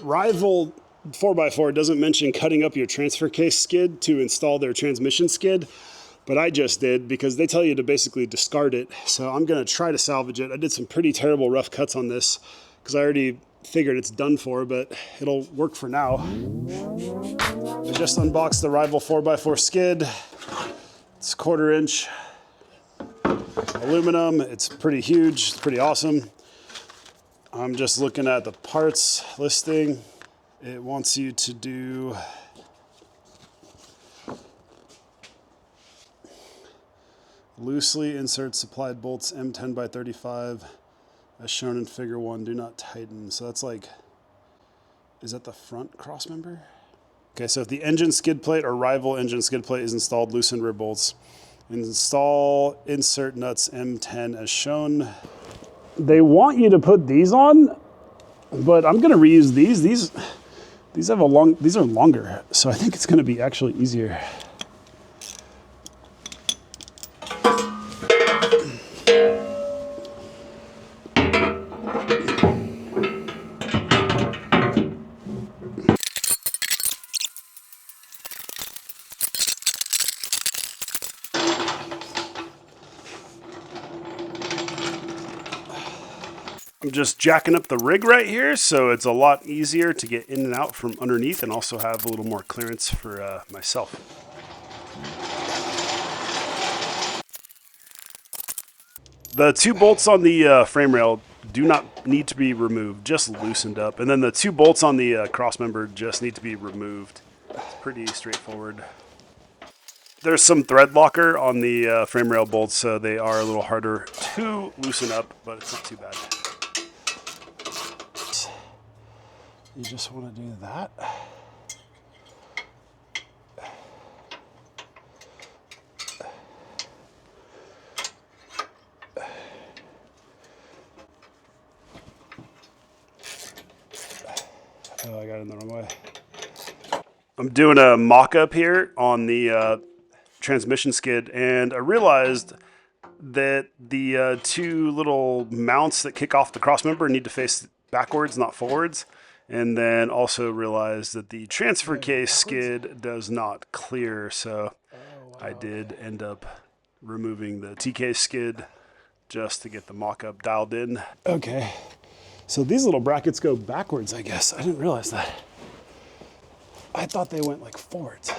Rival 4x4 doesn't mention cutting up your transfer case skid to install their transmission skid, but I just did because they tell you to basically discard it. So I'm gonna try to salvage it. I did some pretty terrible rough cuts on this because I already figured it's done for, but it'll work for now. I just unboxed the Rival 4x4 skid. It's 1/4 inch aluminum. It's pretty huge, it's pretty awesome. I'm just looking at the parts listing. It wants you to do loosely insert supplied bolts M10x35 as shown in figure 1, do not tighten. So that's like, is that the front cross member? Okay, so if the engine skid plate or rival engine skid plate is installed, loosen rear bolts. Install insert nuts M10 as shown. They want you to put these on, but I'm gonna reuse these. These have these are longer, so I think it's gonna be actually easier. I'm just jacking up the rig right here, so it's a lot easier to get in and out from underneath and also have a little more clearance for myself. The 2 bolts on the frame rail do not need to be removed, just loosened up. And then the 2 bolts on the cross member just need to be removed. It's pretty straightforward. There's some thread locker on the frame rail bolts, so they are a little harder to loosen up, but it's not too bad. You just want to do that. Oh, I got it in the wrong way. I'm doing a mock-up here on the transmission skid, and I realized that the 2 little mounts that kick off the cross member need to face backwards, not forwards. And then also realized that the transfer case skid does not clear, so I did end up removing the T-case skid just to get the mock-up dialed in. Okay, so these little brackets go backwards, I guess. I didn't realize that. I thought they went like forwards.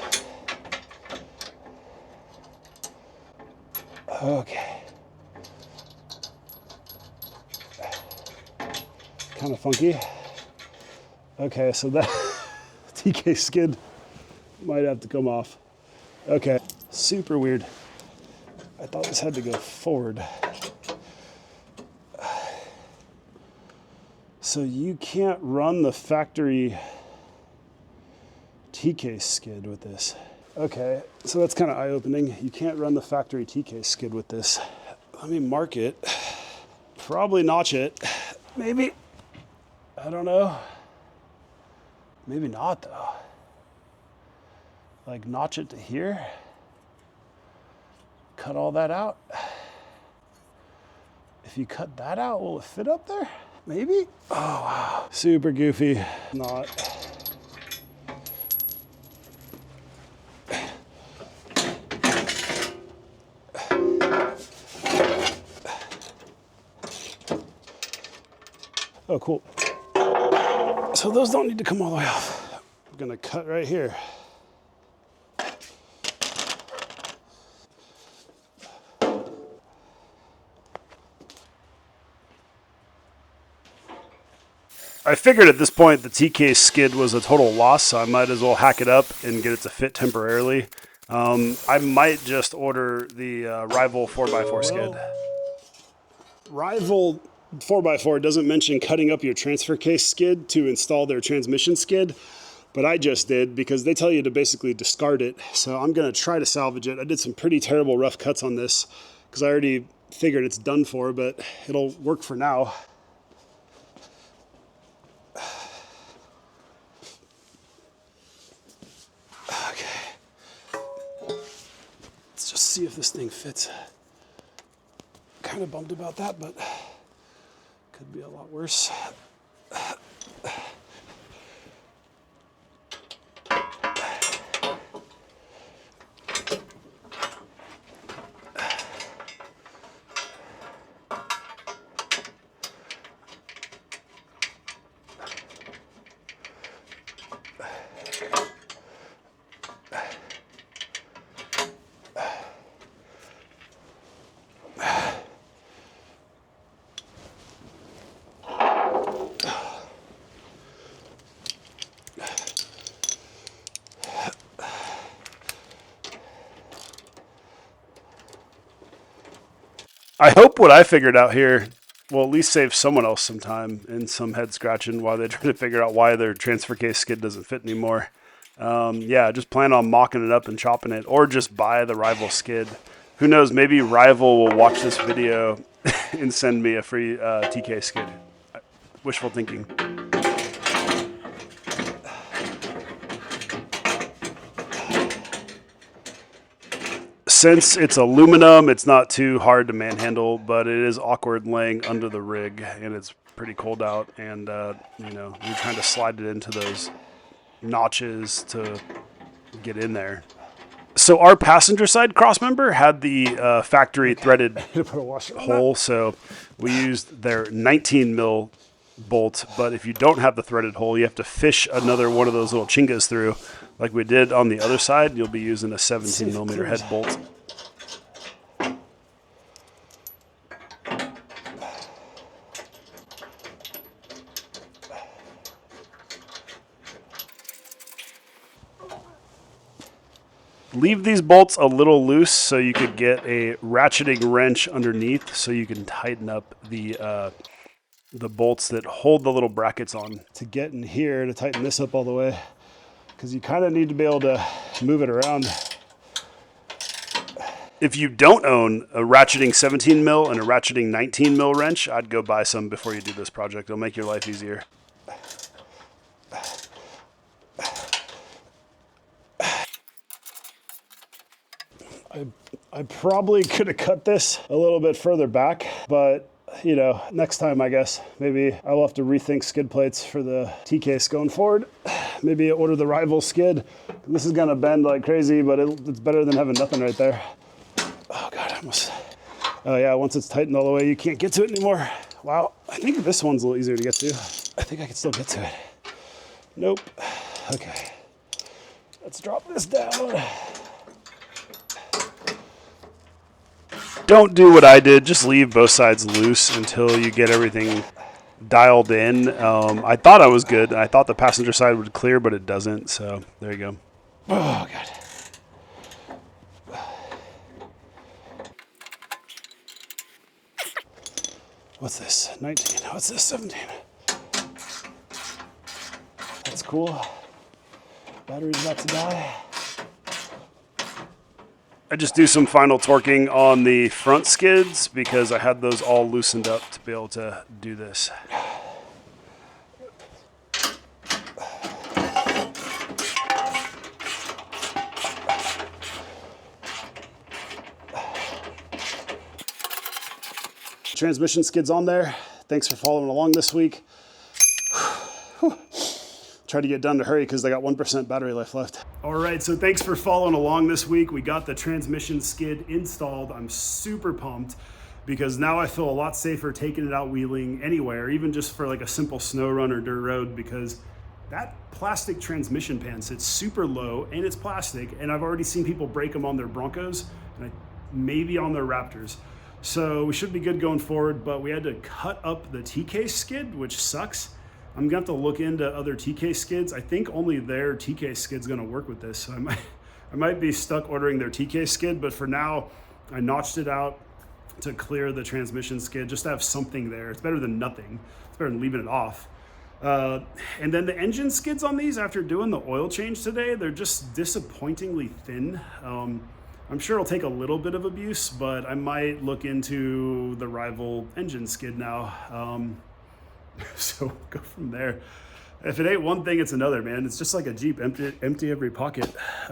Okay. Kind of funky. Okay, so that T-case skid might have to come off. Okay, super weird. I thought this had to go forward. So you can't run the factory T-case skid with this. Okay, so that's kind of eye-opening. You can't run the factory T-case skid with this. Let me mark it. Probably notch it. Maybe. I don't know. Maybe not though. Like notch it to here. Cut all that out. If you cut that out, will it fit up there? Maybe? Oh wow. Super goofy. Not. Oh, cool. So those don't need to come all the way off. I'm gonna cut right here. I figured at this point the T-case skid was a total loss, so I might as well hack it up and get it to fit temporarily. I might just order the Rival 4x4 skid. Rival 4x4 doesn't mention cutting up your transfer case skid to install their transmission skid, but I just did because they tell you to basically discard it. So I'm gonna try to salvage it. I did some pretty terrible rough cuts on this because I already figured it's done for, but it'll work for now. Okay. Let's just see if this thing fits. Kind of bummed about that, but could be a lot worse. I hope what I figured out here will at least save someone else some time and some head scratching while they try to figure out why their transfer case skid doesn't fit anymore. Yeah, just plan on mocking it up and chopping it, or just buy the Rival skid. Who knows, maybe Rival will watch this video and send me a free TK skid. Wishful thinking. Since it's aluminum, it's not too hard to manhandle, but it is awkward laying under the rig, and it's pretty cold out, and you know, you're trying to slide it into those notches to get in there. So our passenger side crossmember had the factory threaded hole, so we used their 19 mil bolt, but if you don't have the threaded hole, you have to fish another one of those little chingas through like we did on the other side. You'll be using a 17 millimeter head bolt. Leave these bolts a little loose so you could get a ratcheting wrench underneath so you can tighten up the bolts that hold the little brackets on. To get in here to tighten this up all the way, because you kind of need to be able to move it around. If you don't own a ratcheting 17 mil and a ratcheting 19 mil wrench, I'd go buy some before you do this project. It'll make your life easier. I probably could have cut this a little bit further back, but you know, next time I guess maybe I will have to rethink skid plates for the T-case going forward. Maybe order the Rival skid. This is gonna bend like crazy, but it's better than having nothing right there. Oh God, almost. Oh yeah, once it's tightened all the way, you can't get to it anymore. Wow, I think this one's a little easier to get to. I think I can still get to it. Nope. Okay, let's drop this down. Don't do what I did. Just leave both sides loose until you get everything dialed in. I thought I was good. I thought the passenger side would clear, but it doesn't. So there you go. Oh, God. What's this? 19. What's this? 17. That's cool. Battery's about to die. I just do some final torquing on the front skids because I had those all loosened up to be able to do this. Transmission skids on there. Thanks for following along this week. Try to get done to hurry because they got 1% battery life left. All right, so thanks for following along this week. We got the transmission skid installed. I'm super pumped because now I feel a lot safer taking it out wheeling anywhere, even just for like a simple snow run or dirt road, because that plastic transmission pan sits super low and it's plastic, and I've already seen people break them on their Broncos and maybe on their Raptors. So we should be good going forward, but we had to cut up the T-case skid, which sucks. I'm gonna have to look into other T-case skids. I think only their T-case skid's gonna work with this. So I might be stuck ordering their T-case skid, but for now, I notched it out to clear the transmission skid, just to have something there. It's better than nothing. It's better than leaving it off. And then the engine skids on these, after doing the oil change today, they're just disappointingly thin. I'm sure it'll take a little bit of abuse, but I might look into the Rival engine skid now. So go from there. If it ain't one thing, it's another, man. It's just like a Jeep, empty every pocket.